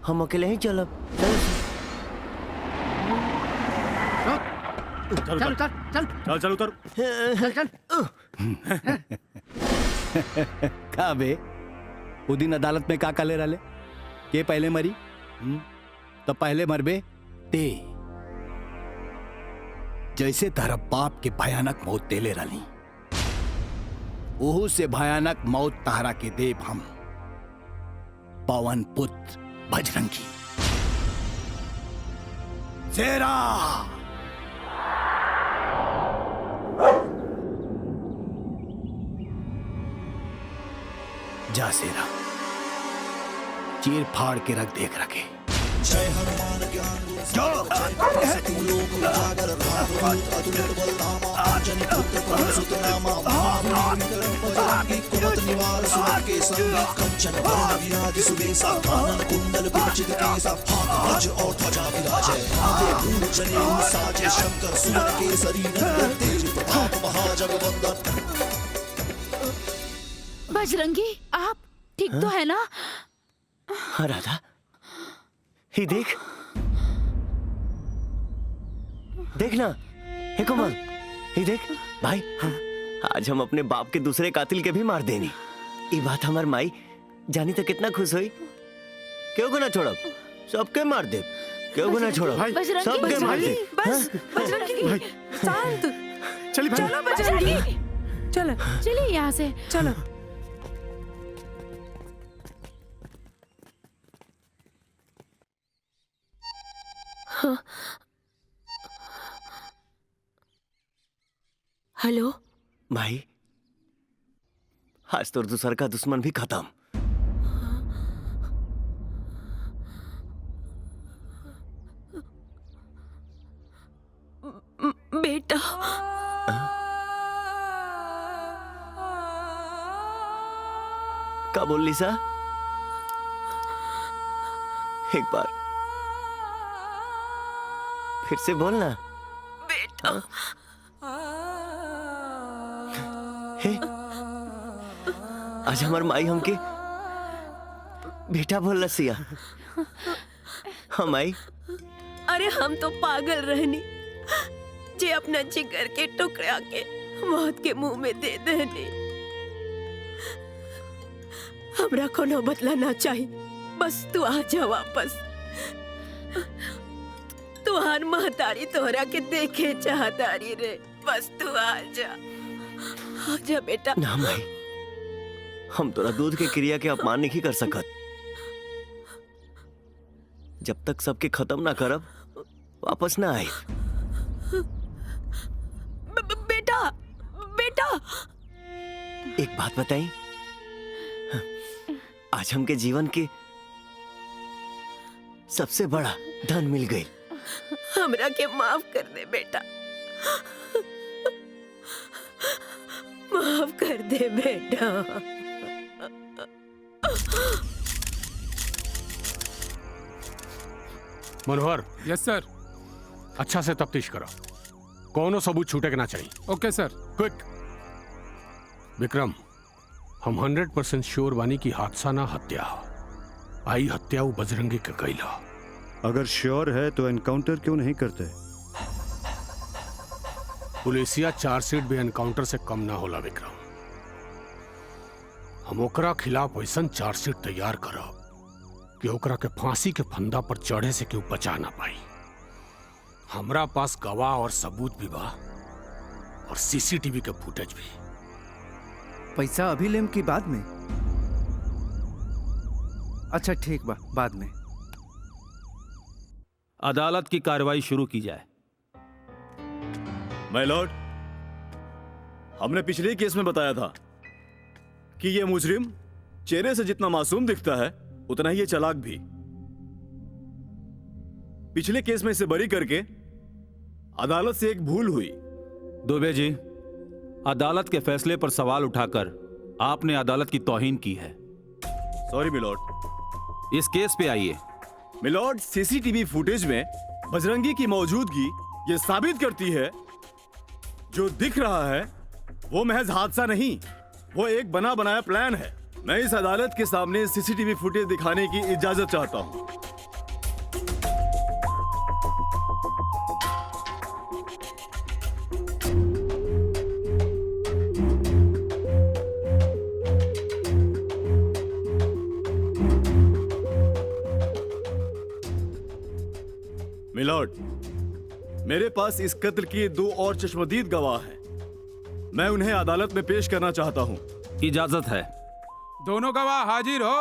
हम अकेले ही चलब। चल चल चल चल चल उतर चल चल। का बे वो दिन अदालत में का काले रहे के पहले मरी तो पहले मरबे ते जैसे तारा बाप के भयानक मौत देले रही ओहू से भयानक मौत तारा के देव हम पवन पुत्र बजरंगी। शेरा जा शेरा चीर फाड़ के रख देख रखे। जय हनुमान ज्ञान लोक उजागर अतुलित बल धामा अंजनी पुत्र पवन सुत नामा बजरंगी कुमत निवार सुमन के संगीत कंचन वरण विराज सुबेसा कानन कुंडल कुंचित केसा ध्वज और ध्वजा विराजय आगे भूल जने साजे शंकर सुमन के शरीर तेज प्रताप महाजगवंदन। बजरंगी आप ठीक तो है ना? हाँ राधा, ही देख देखना, हे कोमल, ही देख भाई, आज हम अपने बाप के दूसरे कातिल के भी मार देनी। ये बात हमार माई जानी तो कितना खुश हुई। क्यों को ना छोड़ब, सबके मार दे। क्यों को ना छोड़ब, सबके मार दे। बस बजरंगी शांत, चलिए भाई, चलो बजरंगी, चलो चलिए यहाँ से। चलो। हेलो भाई, आज तो दूसर का दुश्मन भी खत्म। बेटा क्या बोल लीसा? एक बार फिर से बोलना बेटा। हे, आज हमार माई हमके बेटा बोल रसिया। हम आई अरे हम तो पागल रहनी जे अपना जिगर के टुकड़ा के मौत के मुंह में दे देनी। हमरा कोनो बदला ना चाहिए, बस तू आ जा वापस। तुहार महतारी तोहरा के देखे चाहतारी रे, बस तू आ जा, आ जा बेटा। ना माई, हम तोरा दूध के क्रिया के अपमान नहीं कर सकत। जब तक सबके खत्म ना करब वापस ना आए। बेटा बेटा, एक बात बताई, आज हमके जीवन के सबसे बड़ा धन मिल गई। हमरा के माफ कर दे बेटा, माफ कर दे बेटा। मनोहर। Yes sir. अच्छा से तफ्तीश करो, कौनो सबूत छूटे के ना चाहिए। Okay sir. क्विक। विक्रम, हम 100% श्योर बानी की हादसा ना हत्या आई। हत्या वो बजरंगी के कैला। अगर श्योर है तो एनकाउंटर क्यों नहीं करते? पुलिसिया चार्जशीट भी एनकाउंटर से कम ना होला विक्रम। हम ओकरा खिलाफ वैसन चार्जशीट तैयार करब कि ओकरा के फांसी के फंदा पर चढ़े से क्यों बचा ना पाई। हमरा पास गवाह और सबूत भी बा और सीसीटीवी के फुटेज भी। पैसा अभी लेम की बाद में? अच्छा ठीक बा, बाद में। अदालत की कार्रवाई शुरू की जाए। माय लॉर्ड, हमने पिछले केस में बताया था कि यह मुजरिम चेहरे से जितना मासूम दिखता है उतना ही ये चालाक भी। पिछले केस में इसे बरी करके अदालत से एक भूल हुई। दुबे जी, अदालत के फैसले पर सवाल उठाकर आपने अदालत की तौहीन की है। Sorry milord. इस केस पे आइए। मिलॉर्ड, सीसीटीवी फुटेज में बजरंगी की मौजूदगी ये साबित करती है जो दिख रहा है वो महज हादसा नहीं, वो एक बना बनाया प्लान है। मैं इस अदालत के सामने सीसीटीवी फुटेज दिखाने की इजाजत चाहता हूं। मिलॉर्ड, मेरे पास इस कत्ल के 2 और चश्मदीद गवाह हैं। मैं उन्हें अदालत में पेश करना चाहता हूं। इजाजत है। दोनों गवाह हाजिर हो।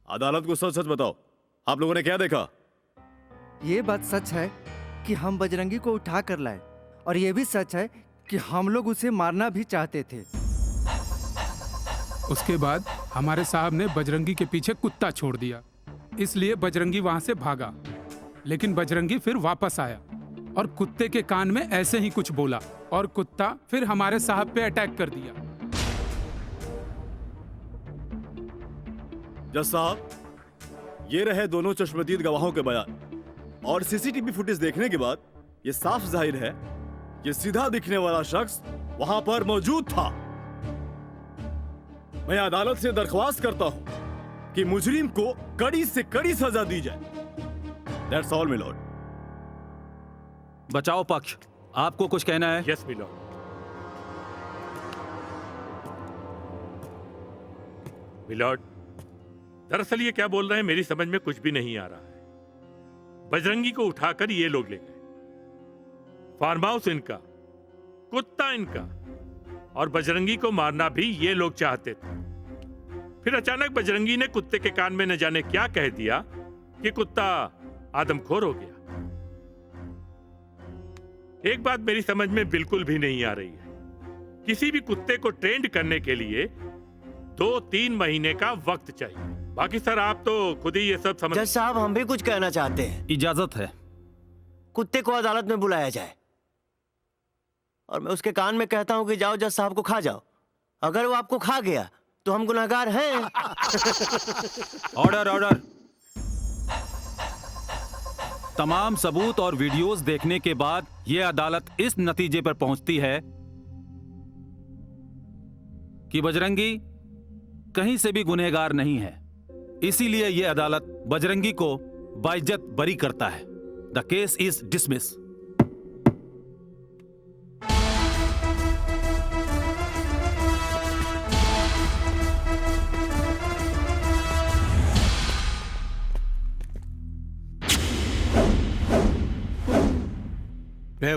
अदालत को सच सच बताओ, आप लोगों ने क्या देखा? ये बात सच है कि हम बजरंगी को उठा कर लाए, और ये भी सच है कि हम लोग उसे मारना भी चाहते थे। उसके बाद हमारे साहब ने बजरंगी के पीछे कुत्ता छोड़ दिया, इसलिए बजरंगी वहां से भागा। लेकिन बजरंगी फिर वापस आया और कुत्ते के कान में ऐसे ही कुछ बोला, और कुत्ता फिर हमारे साहब पे अटैक कर दिया। जज साहब, ये रहे दोनों चश्मदीद गवाहों के बयान, और सीसीटीवी फुटेज देखने के बाद ये साफ जाहिर है कि सीधा दिखने वाला शख्स वहां पर मौजूद था। मैं अदालत से दरख्वास्त करता हूं कि मुजरिम को कड़ी से कड़ी सजा दी जाए। That's all, my lord. बचाओ पक्ष, आपको कुछ कहना है? Yes milord. मिलॉर्ड, दरअसल ये क्या बोल रहे हैं मेरी समझ में कुछ भी नहीं आ रहा है। बजरंगी को उठाकर ये लोग ले गए, फार्म हाउस इनका, कुत्ता इनका, और बजरंगी को मारना भी ये लोग चाहते थे। फिर अचानक बजरंगी ने कुत्ते के कान में न जाने क्या कह दिया कि कुत्ता आदमखोर हो गया। एक बात मेरी समझ में बिल्कुल भी नहीं आ रही है। किसी भी कुत्ते को ट्रेंड करने के लिए 2-3 महीने का वक्त चाहिए। बाकी सर आप तो खुद ही ये सब समझ। जज साहब, हम भी कुछ कहना चाहते हैं। इजाजत है। कुत्ते को अदालत में बुलाया जाए और मैं उसके कान में कहता हूं कि जाओ जज साहब को खा जाओ। अगर वो आपको खा गया तो हम गुनहगार हैं। Order order. तमाम सबूत और वीडियोस देखने के बाद यह अदालत इस नतीजे पर पहुंचती है कि बजरंगी कहीं से भी गुनहगार नहीं है। इसीलिए यह अदालत बजरंगी को बाइज्जत बरी करता है। The case is dismiss.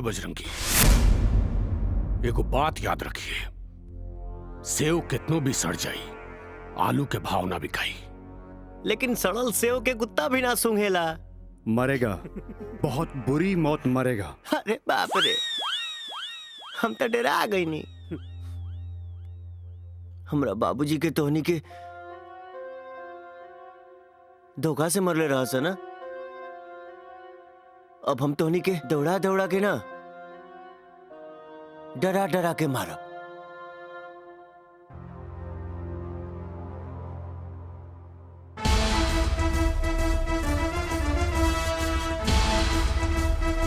Bajrangi, एगो बात याद रखिए, सेव कितनों भी सड़ जाई, आलू के भाव ना बिकाई। लेकिन सड़ल सेव के कुत्ता भी ना सूंघेला। मरेगा, बहुत बुरी मौत मरेगा। अरे बाप रे, हम तो डरा गई नहीं। हमरा बाबूजी के तोहनी के धोखा से मरले रहा से ना। अब हम तोहनी के दौड़ा दौड़ा के ना डरा डरा के मारा।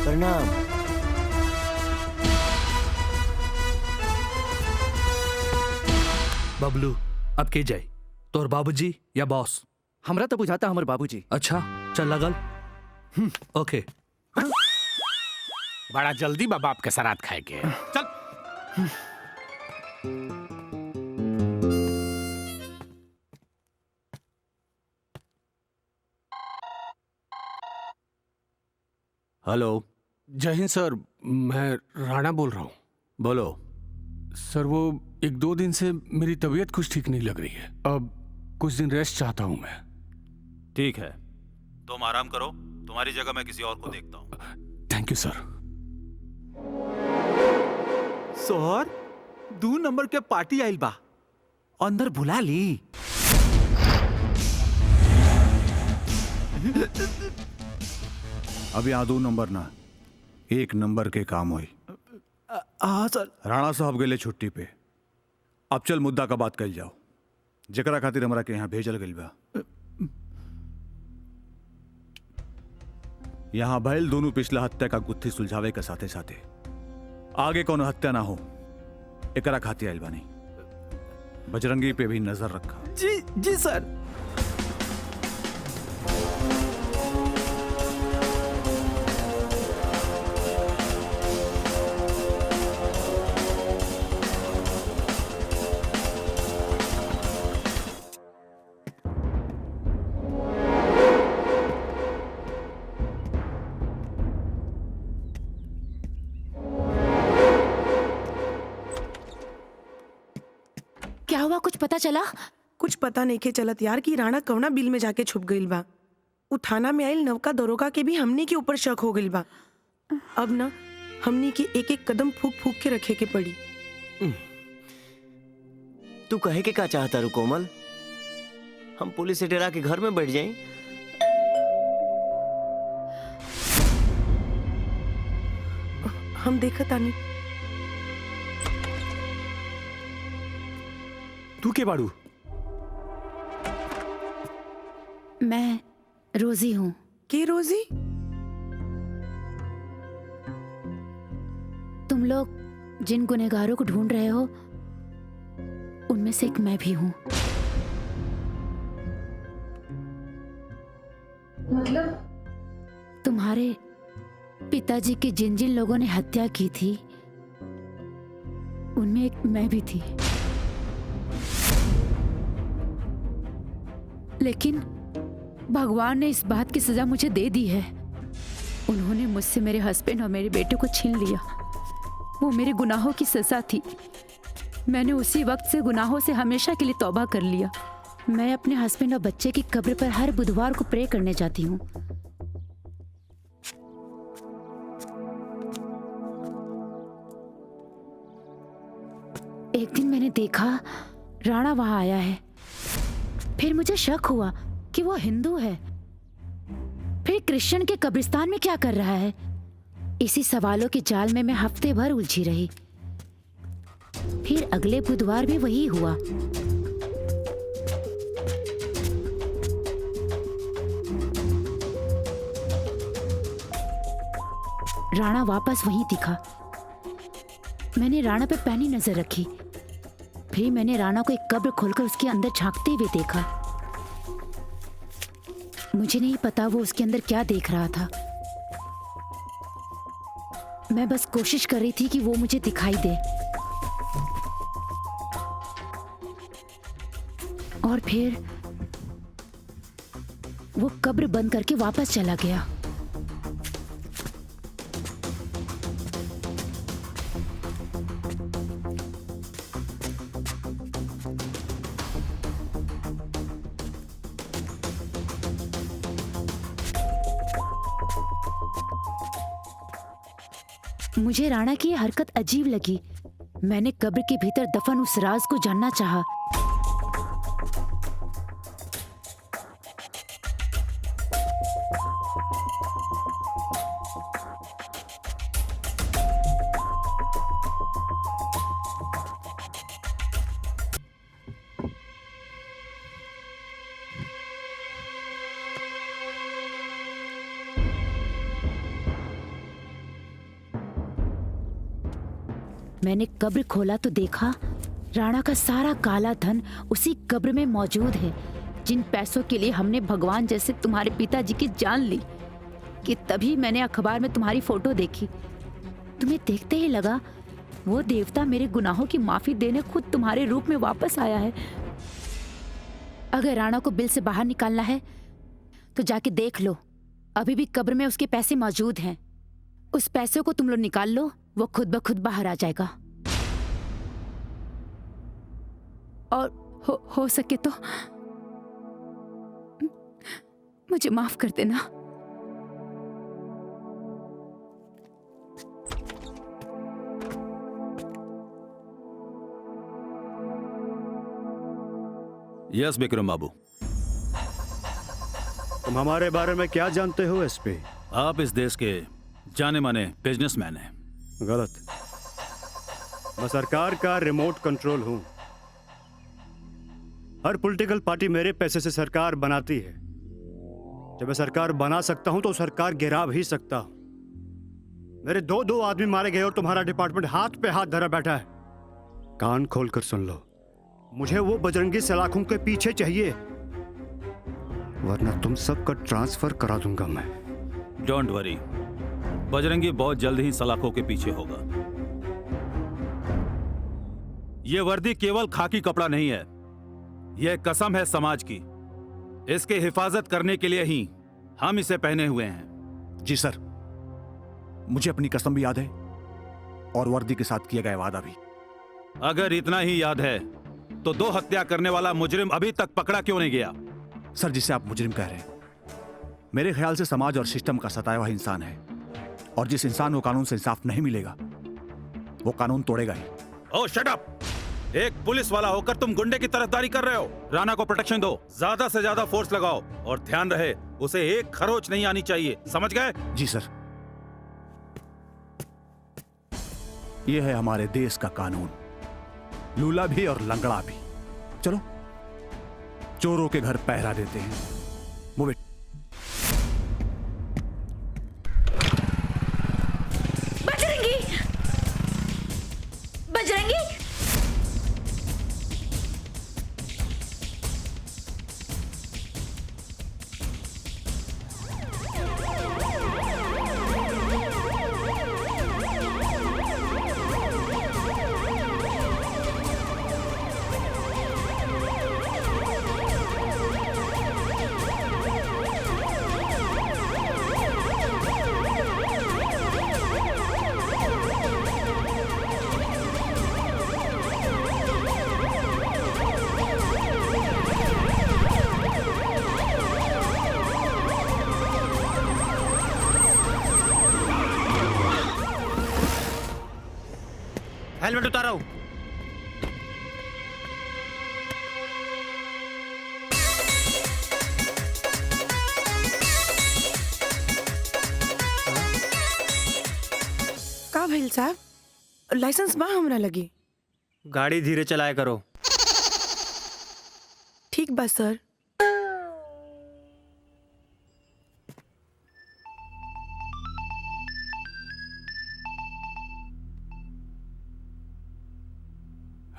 प्रणाम। बबलू, अब के जाए तोर बाबूजी या बॉस? हमरा तो बुझाता हमर बाबूजी। अच्छा चल लगल। ओके। बड़ा जल्दी बाप के सराद खाए के। चल। हेलो। जय हिंद सर, मैं राणा बोल रहा हूँ। बोलो। सर वो 1-2 दिन से मेरी तबीयत कुछ ठीक नहीं लग रही है। अब कुछ दिन रेस्ट चाहता हूँ मैं। ठीक है, तुम आराम करो। तुम्हारी जगह मैं किसी और को देखता हूँ। Thank you sir. Sir 2 number के पार्टी आइल बा, अंदर बुला ली। अब यहाँ 2 नंबर ना 1 नंबर के काम हुई। हाँ सर। राणा साहब गेले छुट्टी पे। अब चल मुद्दा का बात कल जाओ, जकरा खातिर हमरा के यहाँ भेजल गइल बा। यहाँ भइल दोनों पिछला हत्या का गुत्थी सुलझावे के साथे साथे आगे कौन हत्या ना हो एकरा खातिर आइल बानी। बजरंगी पे भी नजर रखा। जी जी सर। हुआ, कुछ पता चला? कुछ पता नहीं के चलत यार कि राणा कवना बिल में जाके छुप गईल बा। उ थाना में आइल नवका दरोगा के भी हमनी के ऊपर शक हो गईल बा। अब ना हमनी के एक एक कदम फूक फूक के रखे के पड़ी। तू कहे के का चाहता रू कोमल? हम पुलिस से डरा के घर में बैठ जाएं? हम देखत आनी। तू के बाड़ू? मैं रोजी हूँ। के रोजी? तुम लोग जिन गुनहगारों को ढूंढ रहे हो उनमें से एक मैं भी हूँ। मतलब तुम्हारे पिताजी की जिन जिन लोगों ने हत्या की थी उनमें एक मैं भी थी। लेकिन भगवान ने इस बात की सजा मुझे दे दी है। उन्होंने मुझसे मेरे हस्बैंड और मेरे बेटे को छीन लिया। वो मेरे गुनाहों की सजा थी। मैंने उसी वक्त से गुनाहों से हमेशा के लिए तौबा कर लिया। मैं अपने हस्बैंड और बच्चे की कब्र पर हर बुधवार को प्रे करने जाती हूँ। एक दिन मैंने देखा राणा वहां आया है। फिर मुझे शक हुआ कि वो हिंदू है। फिर क्रिश्चियन के कब्रिस्तान में क्या कर रहा है? इसी सवालों के जाल में मैं हफ्ते भर उलझी रही। फिर अगले बुधवार भी वही हुआ। राणा वापस वहीं दिखा। मैंने राणा पे पैनी नजर रखी। फिर मैंने राणा को एक कब्र खोलकर उसके अंदर झांकते हुए देखा। मुझे नहीं पता वो उसके अंदर क्या देख रहा था। मैं बस कोशिश कर रही थी कि वो मुझे दिखाई दे। और फिर वो कब्र बंद करके वापस चला गया। मुझे राणा की ये हरकत अजीब लगी। मैंने कब्र के भीतर दफन उस राज को जानना चाहा। मैंने कब्र खोला तो देखा राणा का सारा काला धन उसी कब्र में मौजूद है, जिन पैसों के लिए हमने भगवान जैसे तुम्हारे पिताजी की जान ली। कि तभी मैंने अखबार में तुम्हारी फोटो देखी। तुम्हें देखते ही लगा वो देवता मेरे गुनाहों की माफी देने खुद तुम्हारे रूप में वापस आया है। अगर राणा को बिल से बाहर निकालना है तो जाके देख लो, अभी भी कब्र में उसके पैसे मौजूद हैं। उस पैसे को तुम लोग निकाल लो, वो खुद ब खुद बाहर आ जाएगा। और हो सके तो मुझे माफ कर देना। यस विक्रम बाबू। तुम हमारे बारे में क्या जानते हो एसपी? आप इस देश के जाने माने बिजनेसमैन हैं। गलत। मैं सरकार का रिमोट कंट्रोल हूं। हर पॉलिटिकल पार्टी मेरे पैसे से सरकार बनाती है। जब मैं सरकार बना सकता हूं तो सरकार गिरा भी सकता हूं। मेरे दो आदमी मारे गए और तुम्हारा डिपार्टमेंट हाथ पे हाथ धरा बैठा है। कान खोलकर सुन लो, मुझे वो बजरंगी सलाखों के पीछे चाहिए, वरना तुम सबका ट्रांसफर करा दूंगा मैं। डोंट वरी, बजरंगी बहुत जल्द ही सलाखों के पीछे होगा। यह वर्दी केवल खाकी कपड़ा नहीं है, यह कसम है समाज की। इसकी हिफाजत करने के लिए ही हम इसे पहने हुए हैं। जी सर, मुझे अपनी कसम भी याद है और वर्दी के साथ किया गया वादा भी। अगर इतना ही याद है तो 2 हत्या करने वाला मुजरिम अभी तक पकड़ा क्यों नहीं गया? सर, जिसे आप मुजरिम कह रहे हैं, मेरे ख्याल से समाज और सिस्टम का सताया हुआ इंसान है, और जिस इंसान को कानून से इंसाफ नहीं मिलेगा वो कानून तोड़ेगा ही। ओह शट अप! एक पुलिस वाला होकर तुम गुंडे की तरफदारी कर रहे हो। राणा को प्रोटेक्शन दो, ज्यादा से ज्यादा फोर्स लगाओ, और ध्यान रहे उसे एक खरोच नहीं आनी चाहिए, समझ गए? जी सर। यह है हमारे देश का कानून, लूला भी और लंगड़ा भी। चलो चोरों के घर पहरा देते हैं। Move it. Bajrangi! Bajrangi! Helmet उतारा हूं। का भइल साहब? लाइसेंस बा हमरा लगी। गाड़ी धीरे चलाया करो। ठीक बा सर।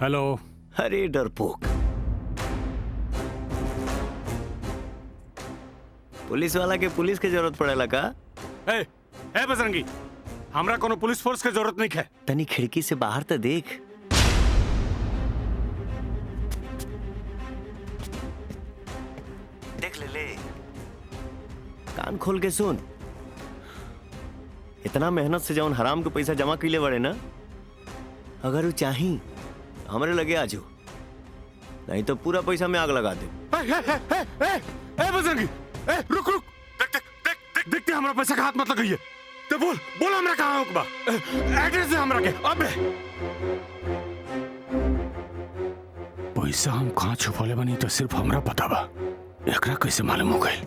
हेलो। अरे डरपोक, पुलिस वाला के पुलिस के जरूरत पड़ेला का? ए बजरंगी, हमरा कोनो पुलिस फोर्स के जरूरत नहीं है। तनी खिड़की से बाहर तो देख। देख ले, कान खोल के सुन। इतना मेहनत से जौन हराम के पैसा जमा कैले बड़े ना, अगर वो चाही हमरे लगे आजो, नहीं तो पूरा पैसा में आग लगा दे। बजरंगी, रुक रुक, देखते हमरा पैसा का हाथ मत लगाइए। तो बोल हमरा कहाँ होगा? एड्रेस दे हमरा के। अबे पैसा हम कहाँ छुपौले बनी तो सिर्फ हमरा पता बा। एकरा कैसे मालूम हो गई?